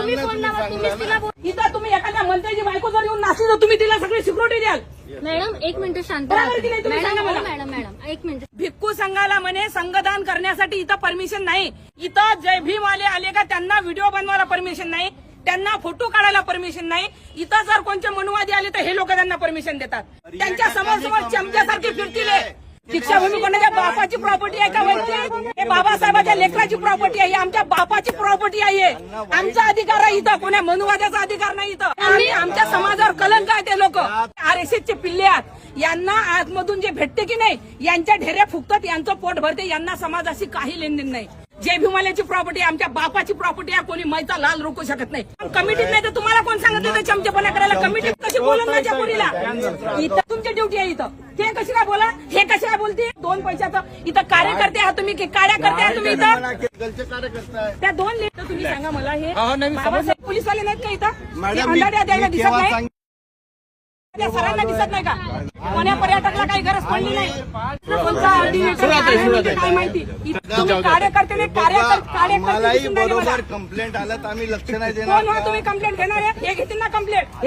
इथं तुम्ही एखाद्या मंत्र्याची बायको जर येऊन नाचली तर तुम्ही तिला सगळी सिक्युरिटी द्याल? मॅडम एक मिनिट शांत बरोबर की नाही? तुम्ही सांगा मला. मॅडम एक मिनिट. भिक्खू संघाला म्हणे संघदान करण्यासाठी इथं परमिशन नाही. इथं जय भीम आले का त्यांना व्हिडिओ बनवायला परमिशन नाही, त्यांना फोटो काढायला परमिशन नाही. इथं जर कोणते मनुवादी आले तर हे लोक त्यांना परमिशन देतात. त्यांच्या समोर चमच्यासारखे फिरतील. दीक्षाभूमी कोणाच्या बापाची प्रॉपर्टी आहे का? हे बाबासाहेबांच्या लेकराची प्रॉपर्टी आहे, आमच्या बापाची प्रॉपर्टी आहे. आमचा अधिकार आहे इथं, कोणा मनुवाद्याचा अधिकार नाही इथं. आम्ही आमच्या समाजावर कलंक आहे ते लोक. RSSचे पिल्ले आहेत, यांना आतमधून जे भेटते की नाही, यांच्या ढेऱ्या फुकतात, यांचं पोट भरते, यांना समाजाशी काही लेनदेन नाही. जय भीमाल्याची प्रॉपर्टी आमच्या बापाची प्रॉपर्टी आहे, कोणी मैचा लाल रोखू शकत नाही. कमिटीत नाही तर तुम्हाला कोण सांगितलं चमचेपणा करायला? कमिटीत कशी बोलत माझ्या पोरीला? इथं तुमची ड्युटी आहे इथं. हे कशी काय बोला, हे कशी काय बोलते? 2 पैशाचं इथं कार्यकर्ते आहात तुम्ही, कार्यकर्ते आहात तुम्ही इथं. त्या 2 लिटर तुम्ही सांगा मला, हे बाबासाहेब पोलीसवाले नाहीत का इथं? अंधाऱ्या द्यायला दिसत नाही? त्या सरांना दिसत नाही का? कोण्या पर्यटकाला काही गरज पडली नाही? कोणता ऑर्डिनेटर काय माहिती? तुम्ही कार्यकर्ते नाही, कार्यकर्ते बरोबर कंप्लेंट आलं तर आम्ही लक्ष नाही देणार. कोण तुम्ही कंप्लेंट घेणार आहे? हे घेतील ना कंप्लेंट.